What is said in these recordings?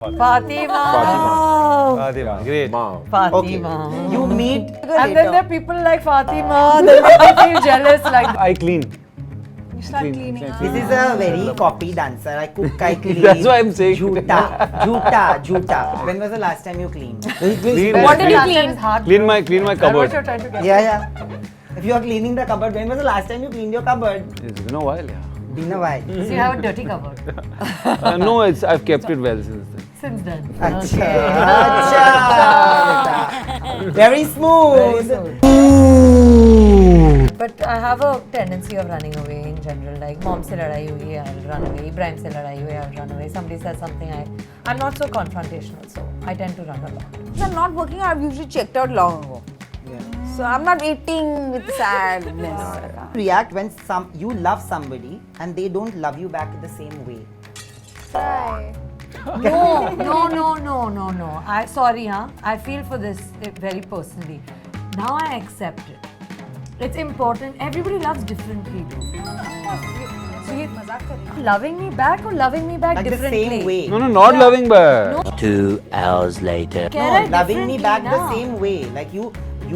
Fatima. Fatima, great. Fatima. You meet And then there are people like Fatima, they make me feel jealous. Like I clean. You start cleaning up. This is a very copy dancer. I cook, I clean. That's why I'm saying. Jhuta. When was the last time you cleaned? Clean. What did you clean? Clean my That's what cupboard. you're trying to get. Yeah. If you are cleaning the cupboard, when was the last time you cleaned your cupboard? It's been a while, yeah. Been a while. So you have a dirty cupboard No, I've kept it well since then. since then. Acha. Very smooth. But I have a tendency of running away in general. Like mom se ladai hui hai, I'll run away. Ibrahim se ladai hui hai, I'll run away. Somebody says something, I'm not so confrontational, so I tend to run a lot. If I'm not working, I've usually checked out long ago. So I'm not waiting with sadness. React when you love somebody and they don't love you back the same way. Hi. No. Sorry, I feel for this very personally. Now I accept it. It's important. Everybody loves differently, too. So you loving me back or loving me back Like differently? the same way. No, not loving back. 2 hours later. No, loving me back the now. same way. Like you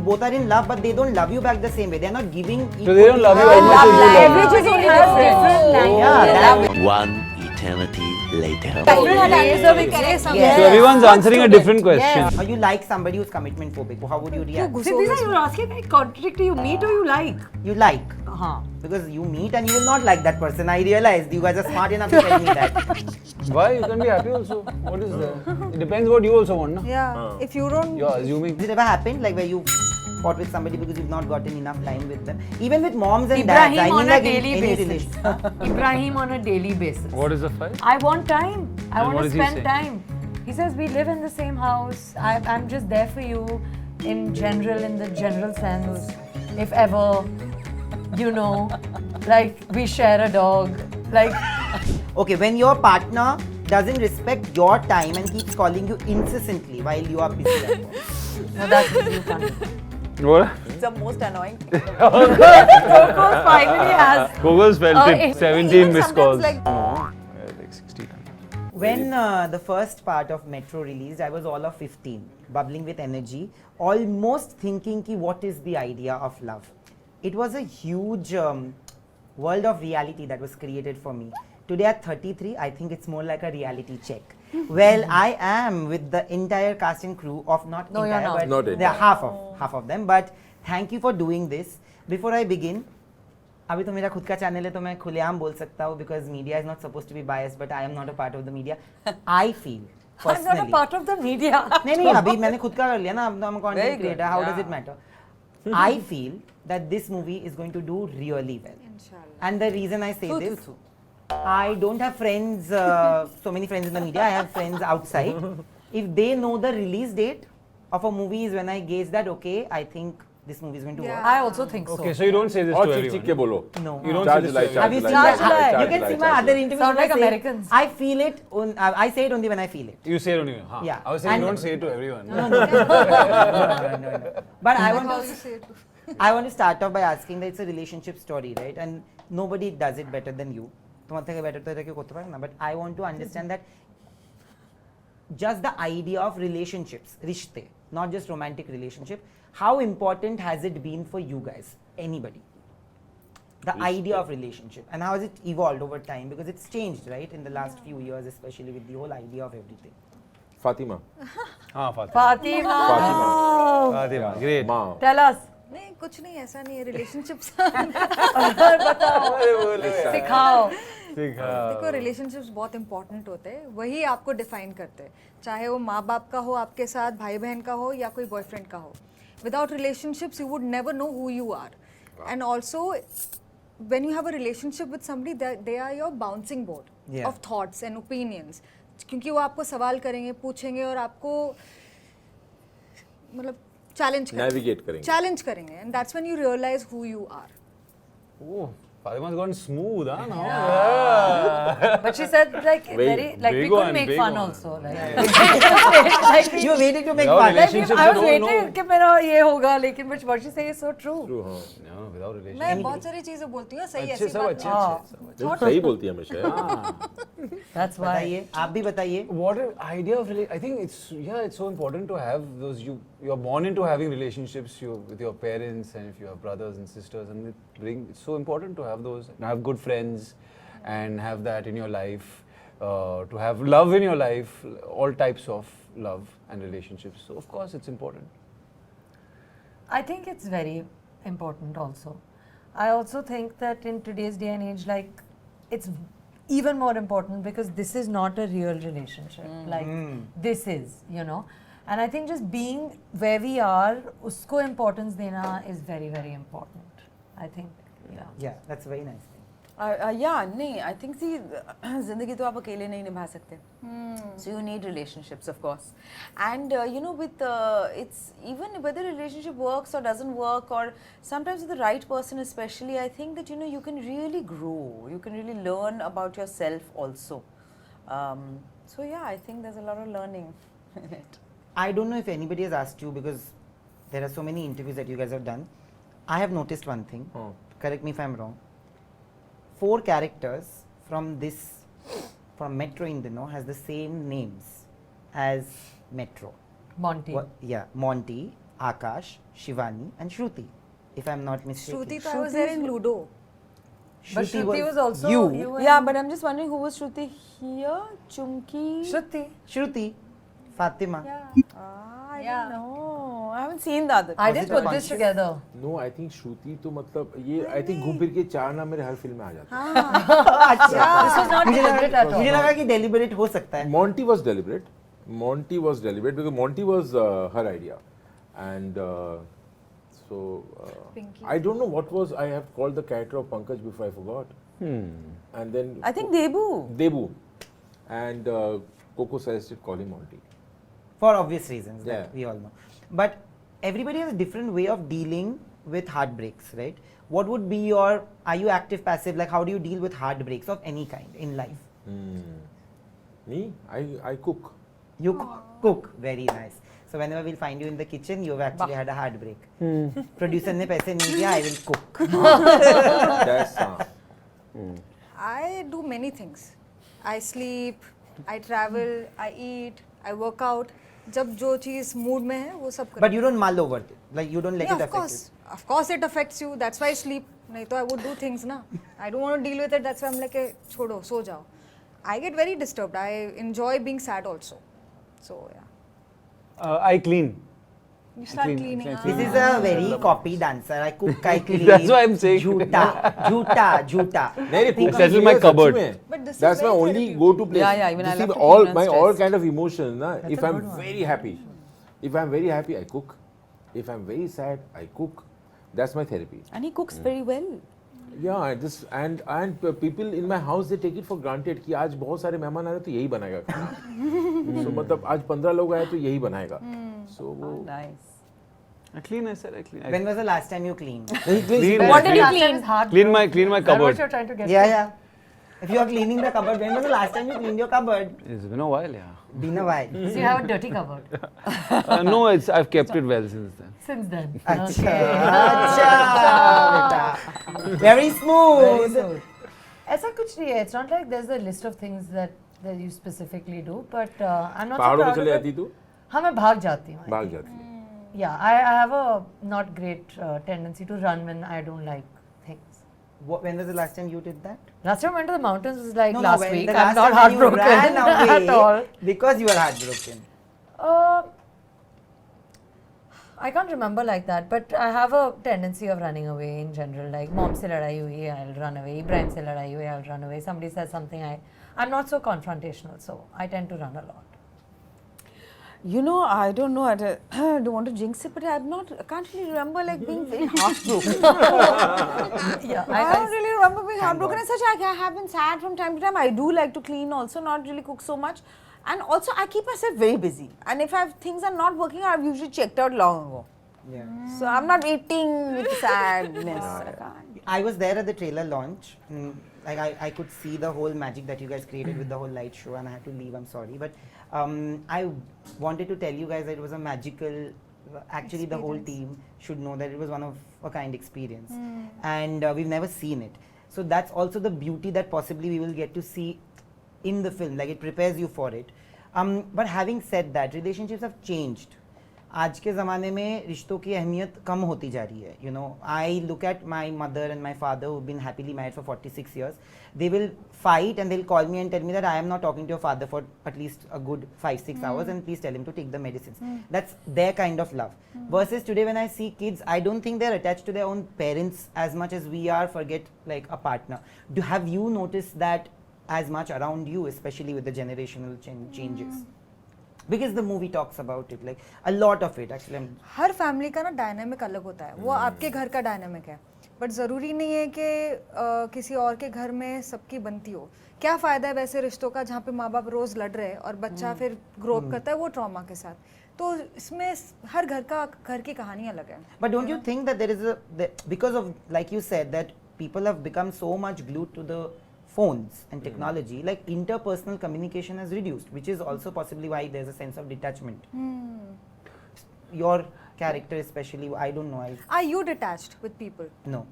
both are in love, but they don't love you back the same way. They're not giving. So they don't love you as much as you love. Everybody has different languages. Yeah, 1 eternity later. So everyone's answering a different question. Or you like somebody who's commitment phobic. How would you react? Siddhi, you're asking me contradictory. You meet or you like? You like. Because you meet and you will not like that person. I realized you guys are smart enough to tell me that. Why? You can be happy also. What is there? It depends what you also want, no? Yeah. If you don't. You're assuming. Has it ever happened like where you fought with somebody because you've not gotten enough time with them? Even with moms and dads. Ibrahim I on mean a like daily in any basis. relation. Ibrahim on a daily basis. What is the fight? I want time. I And want what to is he spend saying? time. He says we live in the same house. I'm just there for you in general, in the general sense. If ever, like we share a dog. Like Okay, when your partner doesn't respect your time and keeps calling you incessantly while you are busy at work. no, that's what you can't. What? It's the most annoying. Coco finally has. Google's felt it. Even 17 missed sometimes calls. like- Like 60 times. When the first part of Metro released, I was all of 15, bubbling with energy, almost thinking ki what is the idea of love. It was a huge world of reality that was created for me. Today at 33, I think it's more like a reality check. Well, I am with the entire cast and crew of not No, you're entire, not. but Not they're entire. half of them. But thank you for doing this. Before I begin, अभी तो मेरा खुद का channel है तो मैं खुलेआम बोल सकता हूँ because media is not supposed to be biased, but I am not a part of the media. I feel I'm personally. not a part of the media. नहीं अभी मैंने खुद का कर लिया ना, अब I'm a content creator. How does it matter? I feel that this movie is going to do really well. And the reason I say this, I don't have friends, so many friends in the media. I have friends outside. If they know the release date of a movie is when I gauge that, okay, I think this movie is going to work. I also think so. Okay, so you don't say this और to चिक चिक के everyone. बोलो. No. You don't चार say this July, to चार Have you seen July, that? चार जुलाई, You can चार see July, my चार other July. interviews. Sound when like I say- Americans. I feel it. I say it only when I feel it. You say it only. Huh. Yeah. I was saying And- you don't say it to everyone. No. But I want to start off by asking that it's a relationship story, right? And nobody does it better than you. তোমার থেকে better তো এটা কেউ করতে পারে না, but I want to understand that just the idea of relationships, rishte, not just romantic relationship, how important has it been for you guys? Anybody? The idea of relationship and how has it evolved over time? Because it's changed, right, in the last few years, especially with the whole idea of everything. Fatima. हाँ, Fatima. Fatima. Fatima, great. माँ. Tell us. नहीं कुछ नहीं ऐसा नहीं है relationships सिखाओ. देखो रिलेशनशिप्स बहुत इंपॉर्टेंट होते हैं वही आपको डिफाइन करते हैं चाहे वो माँ बाप का हो आपके साथ भाई बहन का हो या कोई बॉयफ्रेंड का हो without relationships you would never know who you are and also when you have a relationship with somebody they are your bouncing board of thoughts and opinions क्योंकि वो आपको सवाल करेंगे पूछेंगे और आपको मतलब Navigate करेंगे. चैलेंज करेंगे and that's when you realise who you are Oh, Fatima's gone smooth, huh? Now. Yeah. But she said like very like we big could one, make big fun one. also. Like You were waiting to make Without fun. like relationships, I you was don't waiting know. कि मेरा ये होगा लेकिन but what she say is so true. True, huh? No, without relationship. मैं बहुत सारी चीजें बोलती हूँ सही अच्छे ऐसी सब बात अच्छे नहीं। अच्छे तुम सही बोलती है हमेशा. That's why. बताइए, आप भी बताइए. What an idea of I think it's so important to have those you're born into having relationships with your parents and if you have brothers and sisters and it's so important to have those and have good friends and have that in your life to have love in your life, all types of love and relationships. So of course it's important. I think it's very important also. I also think that in today's day and age, like, it's even more important because this is not a real relationship. Like, this is, you know. And I think just being where we are, usko importance dena is very, very important. I think, yeah. Yeah, that's a very nice thing. Yeah, नहीं, I think see, जिंदगी तो आप अकेले नहीं निभा सकते. So you need relationships, of course. And you know, with it's even whether a relationship works or doesn't work, or sometimes with the right person, especially, I think that you can really grow. You can really learn about yourself also. So yeah, I think there's a lot of learning in it. I don't know if anybody has asked you because there are so many interviews that you guys have done. I have noticed one thing. Correct me if I'm wrong. 4 characters from Metro in Dino has the same names as Metro. Monty. Yeah, Monty, Akash, Shivani and Shruti, if I'm not mistaken. Shruti I was there in Ludo. But Shruti was also you. Yeah, but I'm just wondering who was Shruti here? Chunki? Shruti, Fatima. I don't know. I haven't seen the other. I Was didn't it a put this conscious- together. No, I think Shruti तो मतलब ये I think घूम फिर के 4 नाम मेरे हर film में आ जाते हैं. This was not deliberate at all. मुझे लगा कि deliberate हो सकता है. Monty was deliberate. Monty was deliberate because Monty was her idea, and so I don't know what was I have called the character of Pankaj before I forgot. And then I think Debu. And Koko suggested calling Monty. For obvious reasons that Yeah. we all know. But everybody has a different way of dealing with heartbreaks, right? What would be are you active, passive? Like, how do you deal with heartbreaks of any kind in life? Me? I cook. You cook. Very nice. So whenever we'll find you in the kitchen, you've actually had a heartbreak. Producer ने पैसे नहीं दिया, I will cook. That's I do many things. I sleep, I travel, I eat, I work out. जब जो चीज mood में है वो सब But you don't mull over it. Like, you don't let it affect you. Of course it affects you. That's why I sleep. नहीं तो I would do things ना. I don't want to deal with it. That's why I'm like छोड़ो सो जाओ. I get very disturbed. I enjoy being sad also. So yeah. I clean. You start cleaning. This is a very copy dancer. I cook, I clean. That's why I'm saying. Jhuta. Settle my cupboard. But this That's is my very only therapeutic. go-to place. Yeah, even I Receive love to all clean when my all stressed. kind of emotions. Na? If a I'm good one. very happy, I cook. If I'm very sad, I cook. That's my therapy. And he cooks very well. Yeah, this and people in my house they take it for granted कि आज बहुत सारे मेहमान आ रहे तो यही बनाएगा खाना. So मतलब आज 15 लोग आए तो यही बनाएगा. So वो Nice. I clean. I said I clean. When was the last time you cleaned? Clean. What did you Last time clean? is hard Clean work. my Is that what cupboard. you're trying to get Yeah. If you are cleaning the cupboard, when was the last time you cleaned your cupboard? It's been a while, yeah. Been a while. So you have a dirty cupboard No, I've kept it well since then. since then. Acha, beta. Very smooth. ऐसा कुछ नहीं है. It's not like there's a list of things that you specifically do, but I'm not so पहाड़ों पे proud चले of जाती it. तू हाँ मैं भाग जाती हूँ. भाग जाती है. Yeah, I have a not great tendency to run when I don't like things. When was the last time you did that? Last time I went to the mountains was like No, last when week. the I'm last not time you heartbroken ran away at all. because you were heartbroken. I can't remember like that, but I have a tendency of running away in general. Like mom se ladai hui, I'll run away. Ibrahim se ladai hui, I'll run away. Somebody says something, I'm not so confrontational, so I tend to run a lot. You know, I don't know. I don't want to jinx it, but I can't really remember like being very heartbroken. Yeah, I don't really remember being heartbroken as such. I have been sad from time to time. I do like to clean also, not really cook so much. And also, I keep myself very busy. And if things are not working, I've usually checked out long ago. Yeah. So I'm not waiting with sadness. I can't. I was there at the trailer launch. Like I could see the whole magic that you guys created with the whole light show, and I had to leave. I'm sorry, but I wanted to tell you guys that it was a magical. Actually, the whole team should know that it was one of a kind experience, and we've never seen it. So that's also the beauty that possibly we will get to see in the film. Like it prepares you for it. But having said that, relationships have changed. आज के ज़माने में रिश्तों की अहमियत कम होती जा रही है. You know, I look at my mother and my father who've been happily married for 46 years. They will fight and they'll call me and tell me that I am not talking to your father for at least a good 5-6 hours, and please tell him to take the medicines. That's their kind of love. Versus today, when I see kids, I don't think they're attached to their own parents as much as we are. Forget like a partner. Have you noticed that as much around you, especially with the generational changes? Because the movie talks about it, like a lot of it actually. Her family का ना dynamic अलग होता है. वो आपके घर का dynamic है, बट ज़रूरी नहीं है कि किसी और के घर में सबकी बनती हो. क्या फ़ायदा है वैसे रिश्तों का जहाँ पे माँ बाप रोज़ लड़ रहे हैं और बच्चा फिर ग्रो अप करता है वो ट्रॉमा के साथ. तो इसमें हर घर की कहानी अलग है. But don't you think that there is because of, like you said, that people have become so much glued to the phones and technology, like interpersonal communication has reduced, which is also possibly why there's a sense of detachment. Your character especially, I don't know. Are you detached with people? No.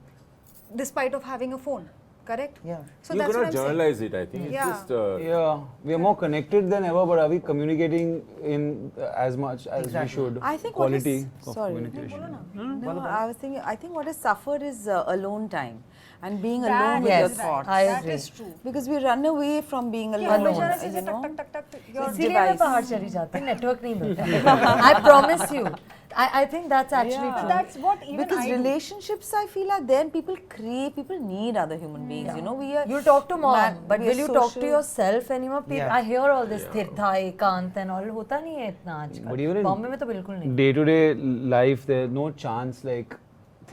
Despite of having a phone, correct? Yeah. So you that's what cannot I'm generalize saying. it, I think. Yeah. It's just... Yeah, we are more connected than ever, but are we communicating in as much as we should? I think Quality what is, of communication. No, I was thinking, I think what has suffered is alone time and being That alone with is your right. thoughts. I That agree. is true. Because we run away from being कि alone. हमेशा ऐसे You know? टक टक टक your इसीलिए मैं device. बाहर चली जाती हूँ, नेटवर्क नहीं मिलता. I promise you. I think that's actually Yeah. true. That's what even Because I do. relationships, I feel, are there and people crave, people need other human beings. You know, we are. You'll talk to mom, but we will are you talk to social. yourself anymore? People, Yeah. I hear all this sthirtha, ekant and all. होता नहीं है इतना आजकल. But even in Bombay में तो बिल्कुल नहीं. day-to-day life, there's no chance like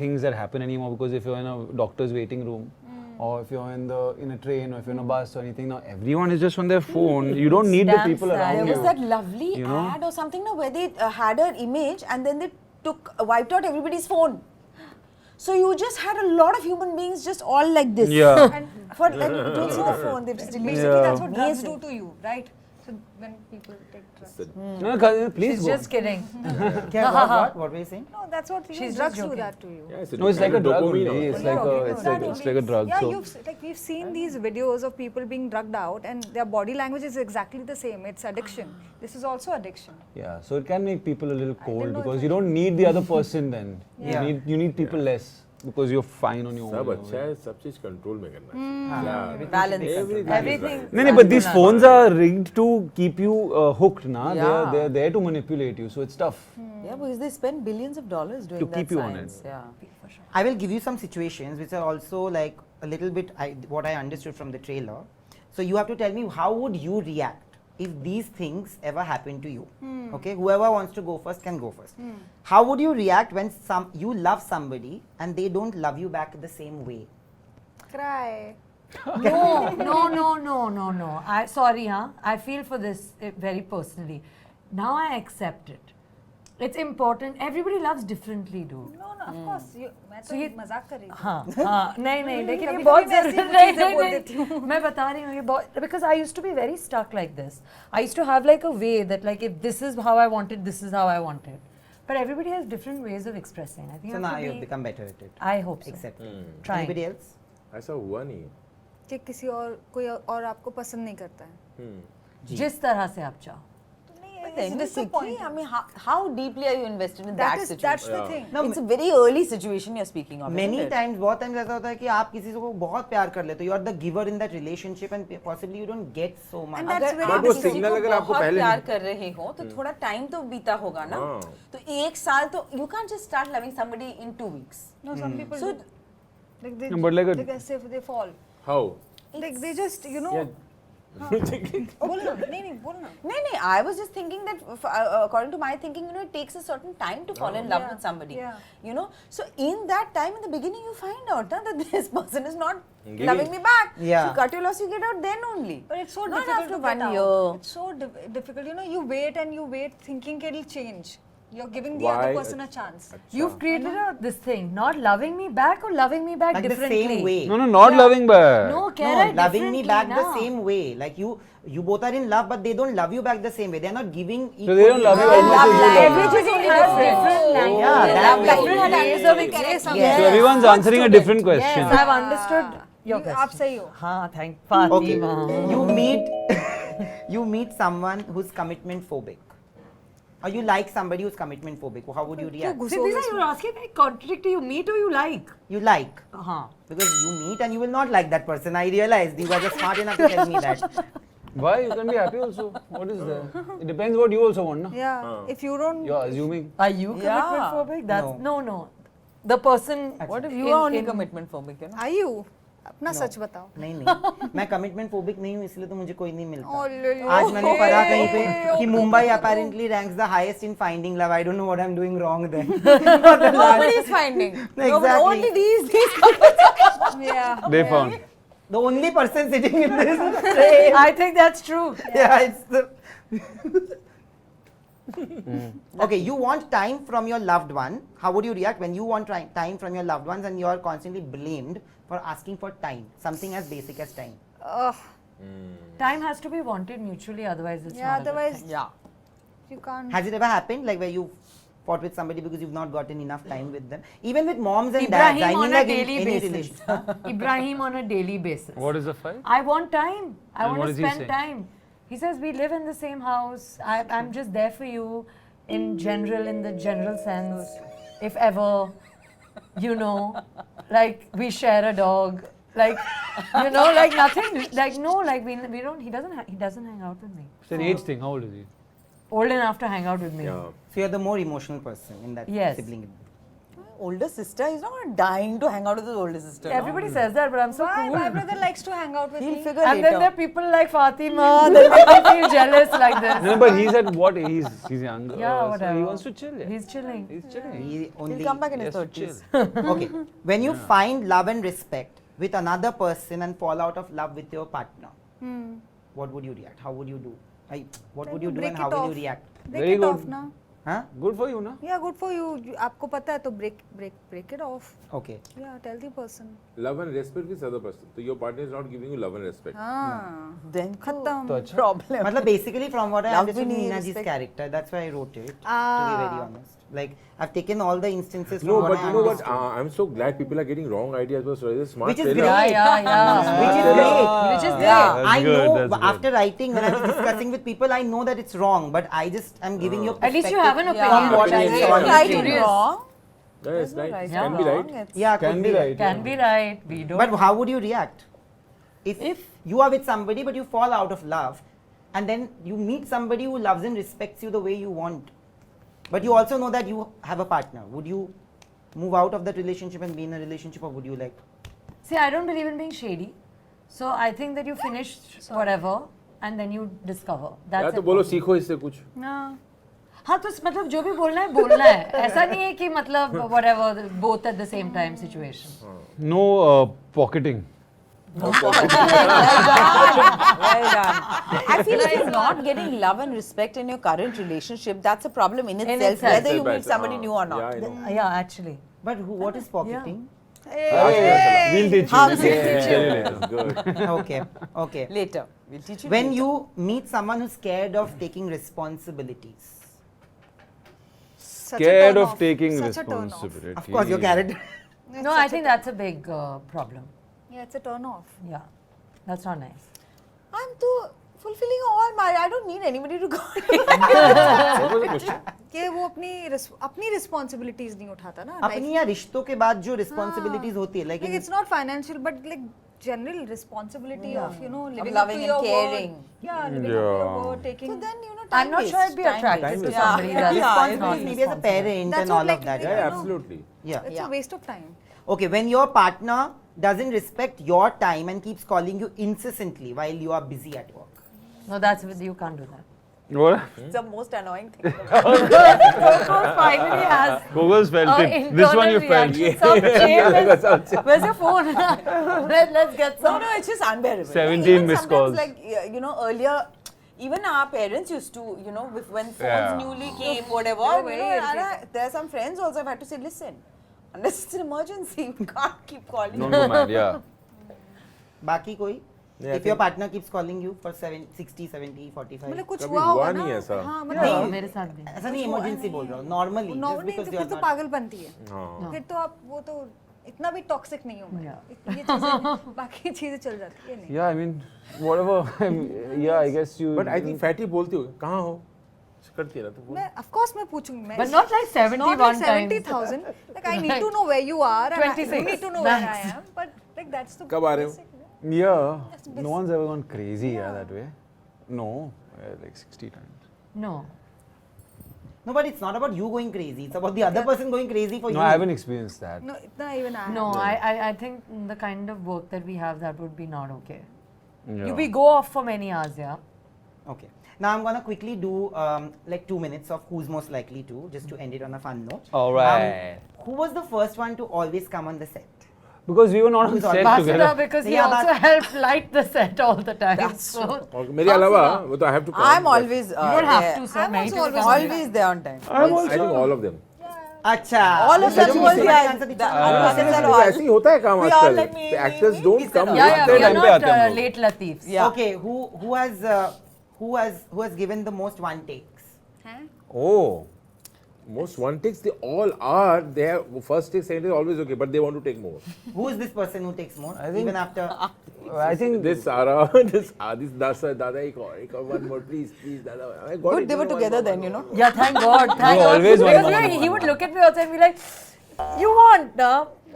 things that happen anymore, because if you're in a doctor's waiting room, or if you're in a train, or if you're in a bus or anything, now everyone is just on their phone. You don't need the Damn people sad. around There you. was that lovely You know? ad or something now where they had an image and then they wiped out everybody's phone. So you just had a lot of human beings just all like this. Yeah. And for like, don't see the phone, they just deleted Basically, it. that's what drugs Amazing. do to you, right? So when people take drugs. No, please She's go. just kidding. What were you saying? No, that's what She's drugs just do joking. that to you. Yeah, No, it's like a drug dopamine only. also. It's like a drug. Yeah, So we've seen these videos of people being drugged out, and their body language is exactly the same. It's addiction. This is also addiction. yeah, so it can make people a little cold, know because if you don't need the other person then. Yeah. You need people less, because you're fine on your सब own. अच्छा है, सब चीज control में करना चाहिए. Yeah. Balance. Everything. No, but these phones are rigged to keep you hooked, na? Yeah. They're there to manipulate you, so it's tough. Yeah, because they spend billions of dollars doing To that keep you on science. it. Yeah. I will give you some situations which are also like a little bit what I understood from the trailer. So you have to tell me, how would you react if these things ever happen to you? Okay, whoever wants to go first can go first. How would you react when you love somebody and they don't love you back the same way? Cry. No. Sorry, I feel for this very personally. Now I accept it. It's important. Everybody loves differently, dude. No, of course. मैं तो मजाक कर रही थी. हाँ, नहीं, लेकिन ये कभी-कभी बहुत मैं ऐसी जरूरी चीजें बोल देती नहीं, मैं बता रही हूँ ये बहुत, because I used to be very stuck like this. I used to have like a way that like if this is how I wanted, this is how I wanted. But everybody has different ways of expressing. I think So you now have to you have be, become better at it. I hope so. Accept it. Trying. Anybody else? ऐसा हुआ नहीं है. कि किसी और कोई और आपको पसंद नहीं करता है. जिस तरह से आप चाहो. But then basically, I mean, how deeply are you invested in that situation? That's the thing. No, It's a very early situation you're speaking of. Many isn't it? times, बहुत times ऐसा होता है कि आप किसी को बहुत प्यार कर लेते हो. You are the giver in that relationship and possibly you don't get so much. And that's अगर very आप वो किसी signal को अगर आपको बहुत पहले प्यार कर रहे हो तो थोड़ा टाइम तो बीता होगा ना. हाँ. तो एक साल तो you can't just start loving somebody in 2 weeks. No, some people So do. Like they, No, but like a- like as if they fall. How? Like they just, you know. बोलना नहीं बोलना. no, I was just thinking that according to my thinking, you know, it takes a certain time to fall in love with somebody. Yeah. You know, so in that time, in the beginning, you find out that this person is not Giving. loving me back. Yeah. So cut your loss, you get out then only. But it's so Not difficult after to get 1 out. year. It's so difficult. You know, you wait and you wait thinking it'll change. You're giving the Why? other person a chance. You've created this thing, not loving me back or loving me back Like the differently. same way. No, not loving back. No, No, Kera, loving me back the na. same way. Like you both are in love, but they don't love you back the same way. They're not giving equally. So they don't love you as much as you love them. Everybody has different languages. Yeah, that way. different ways of expressing. Yes. So everyone's answering a different question. Yes, I've understood your question. आप सही हो. हाँ, thank Okay, Fatima. you meet someone who's commitment phobic, or you like somebody who's commitment phobic. How would you react? See, these are you're asking very contradictory. You meet or you like? You like. Because you meet and you will not like that person. I realized you guys are smart enough to tell me that. Why? You can be happy also. What is there? It depends what you also want, no? Yeah. If you don't. You're assuming. Are you commitment phobic? That's no. The person. What if you are only commitment phobic? You know? Are you? अपना सच बताओ. नहीं मैं commitment phobic नहीं हूँ इसलिए तो मुझे कोई नहीं मिलता. Oh, आज मैंने पढ़ा कहीं पे कि Mumbai apparently ranks the highest in finding love. I don't know what I'm doing wrong then. Nobody is finding. No, but Exactly. only these Yeah. They found. The only person sitting in this train. I think that's true. Yeah, it's the. Okay, you want time from your loved one. How would you react when you want time from your loved ones and you are constantly blamed for asking for time? Something as basic as time. Time has to be wanted mutually, otherwise it's not. Otherwise Yeah. you can't. Has it ever happened, like where you fought with somebody because you've not gotten enough time with them? Even with moms and dads. Ibrahim I mean, on a like daily in any basis. relation. Ibrahim on a daily basis. What is the fight? I want time. I And want what to is he spend saying? time. He says we live in the same house. I'm just there for you in general, in the general sense. If ever, you know, like we share a dog, like you know, like nothing, like no, like we don't. He doesn't hang out with me. It's an age thing. How old is he? Old enough to hang out with me. Yeah. So you're the more emotional person in that Yes. sibling. Older sister, he's not dying to hang out with his older sister. Everybody says that, but I'm so Why? cool. My brother likes to hang out with He'll me. figure And later. then there are people like Fatima that make me feel jealous like this. No, but he's at what age? He's younger. Yeah, so whatever. he wants to chill. Yeah. He's chilling. He's chilling. He only He'll come back in his He has to 30s. chill. Okay. When you find love and respect with another person and fall out of love with your partner, what would you react? How would you do? What Then would you you do break and it how will off. you react? Break Very it good. off ना. Huh? Good for you, na? Yeah, good for you. आपको पता है तो break it off. Okay. Yeah, tell the person. Love and respect with other person. So your partner is not giving you love and respect. हाँ. Then खत्म. तो अच्छा. problem. Matlab basically from what I Love understood भी नहीं, Neena ji's respect. character, that's why I wrote it, to be very honest. Like, I've taken all the instances from No, what but I you know what? understood. I'm so glad people are getting wrong ideas. Was a smart Which is trailer. great. Yeah. Which is great. Which is Yeah, That's I good, know that's but good. after writing, when I was discussing with people, I know that it's wrong, but I just am giving you a At least you perspective have an opinion. from what I Opinion. saw on the Right trailer. and wrong. Yes, right. Right Can and be wrong. right. It's Yeah, Can could be right. Can be right. We don't. But how would you react? If you are with somebody but you fall out of love and then you meet somebody who loves and respects you the way you want, but you also know that you have a partner, would you move out of that relationship and be in a relationship, or would you like? See, I don't believe in being shady. So I think that you finish whatever and then you discover. या That's तो it. बोलो सीखो इससे कुछ. हाँ तो मतलब जो भी बोलना है ऐसा नहीं है कि मतलब whatever both at the same time situation. No pocketing. well done. I feel if you're not getting love and respect in your current relationship, that's a problem in itself, itself. whether you meet somebody new or not. Yeah, I know. Yeah, actually. But what is pocketing? We'll teach you. Haan, We'll we'll tell you later. Good. Okay. Later. We'll teach you When later. you meet someone who's scared of taking responsibilities, Such a Scared turn of off. taking Such a turn off. responsibility. of course your character. No, I think that's a big problem. Yeah, it's a turn off. Yeah, that's not nice. I'm too fulfilling all my. I don't need anybody to go. What was the question? कि वो अपनी responsibilities नहीं उठाता ना. अपनी या रिश्तों के बाद जो responsibilities होती है, like Like it's not financial, but like general responsibility of living loving up to and your caring. word. Yeah, living up to your word, taking. So then I'm not sure I'd be attracted to somebody that's responsibilities maybe as a parent That's and what all like of that. you Yeah, know. absolutely. Yeah. It's a waste of time. Okay, when your partner doesn't respect your time and keeps calling you incessantly while you are busy at work. No, that's with you can't do that. What? It's the most annoying thing. Coco finally has Google's felt it. This one you felt. Where's your phone? Let's get No, some. no, it's just unbearable. 17 Even missed sometimes, calls. like, earlier, even our parents used to, you know, when phones Yeah. newly came, whatever, They're you very know, irritated. there are some friends also I've had to say, listen, unless it's an emergency, we can't keep calling. Don't go mad, yeah. बाकी कोई? Yeah, I If your think- partner keeps calling you for 60, 70, 45. मतलब कुछ कभी हुआ हुआ होगा नहीं ना ऐसा। हाँ नहीं, मतलब मेरे साथ भी ऐसा नहीं इमरजेंसी बोल रहा हूँ नॉर्मली नॉर्मल नहीं तो फिर तो पागलपंती है हाँ। फिर तो आप वो तो इतना भी टॉक्सिक नहीं हो मैं Yeah. ये चीजें बाकी चीजें चल जाती है नहीं Yeah, I mean, whatever. Yeah, I guess you. But I think Fatty बोलती हो कहाँ हो करती है ना तो बोल। मैं of course मैं पूछूंगी मैं But not like 71 not like times. 70,000 like I need to know where you are and 26 you need to know where I max. am but like that's the कब आ रहे हो? basic, Yeah, That's no basic. one's ever gone crazy, yeah, that way. No, like 60 times. No. No, but it's not about you going crazy. It's about the other person going crazy for No, you. I haven't experienced that. no इतना even I No, haven't. I think the kind of work that we have, that would be not okay. Yeah. We go off for many hours, yeah. Okay. Now I'm gonna quickly do like 2 minutes of who's most likely to, just to end it on a fun note. All right. Who was the first one to always come on the set? Because we were not on Who's on set Basura, together. because he Yeah, also but- helped light the set all the time. That's so और मेरे अलावा वो तो I have to come. I'm always. you don't have there. to, sir. I'm Many also people always come. Always there on time. I think all of them. अच्छा. All of them was yeah. Anurag said all. ऐसे ही होता है काम We all आजकल. like me, Actors me, don't he said come all. Yeah, yeah, Aate we are time pe not aate hum log. late latifs. Yeah. Okay. Who has given the most one takes? Oh. Most one takes they all are. They have first take, second take always okay, but they want to take more. Who is this person who takes more? I think- Even after. I think This Sara, this Dasa, Dada, one more, please, Dada. I got Good, it, they were one together more, then, one you more. know. Yeah, thank God. Thank You God. always want Because one you know, more. he would look at me outside and be like, you want,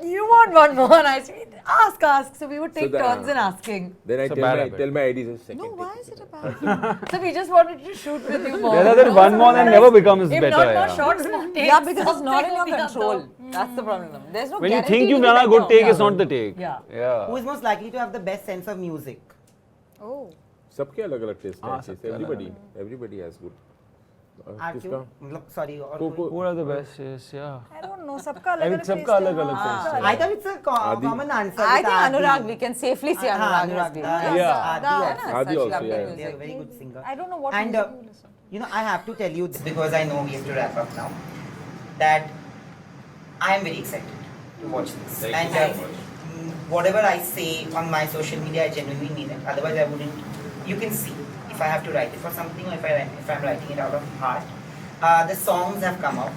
you want one more. And I said, ask. So we would take So turns in asking. Then I It's a bad habit. tell my ID says second. No, take. why is it a bad? So we just wanted to shoot with you more. Rather than one more than never becomes If better. not more yeah. shots, more takes. Yeah, because it's not in Something your will be control. done. That's the problem. There's no When you guarantee think you've to done a be good better. take, it's not the take. Yeah. Yeah. Who is most likely to have the best sense of music? oh सबके अलग-अलग taste हाँ, हैं. सबके Everybody has good. RQ? किसका? मतलब, sorry. और Coco. कोई? Who are the best? Yes, yeah. I don't know सबका I mean, अलग-अलग सबका taste है। अलग-अलग हाँ, taste है. I thought it's a common answer. I with think Adi. Anurag, we can safely say Anurag has been. Yeah. Adi Dada, also. Adi Such also, lovely yeah. They are a music. very good singer. I don't know what And music you listen. you know, I have to tell you this because I know we have to wrap up now. That I am very excited to watch this. Thank and you so much. Whatever I say on my social media, I genuinely mean it. Otherwise, I wouldn't. You can see if I have to write it for something or if I'm writing it out of heart. The songs have come out.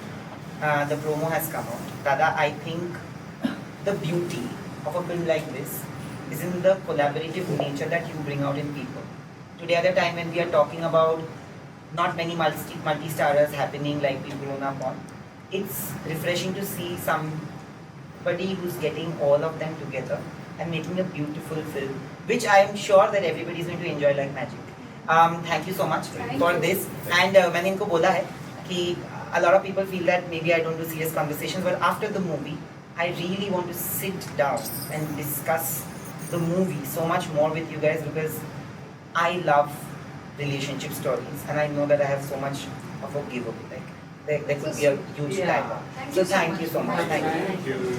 The promo has come out. Dada, I think the beauty of a film like this is in the collaborative nature that you bring out in people. Today at a time when we are talking about not many multi-starrers happening like we've grown up on, it's refreshing to see somebody who's getting all of them together and making a beautiful film, which I am sure that everybody is going to enjoy like magic. Thank you so much for this. And मैंने इनको बोला है कि a lot of people feel that maybe I don't do serious conversations, but after the movie, I really want to sit down and discuss the movie so much more with you guys because I love relationship stories and I know that I have so much of a giveaway. Like there could be a huge dialogue. So thank you so much. Thank you.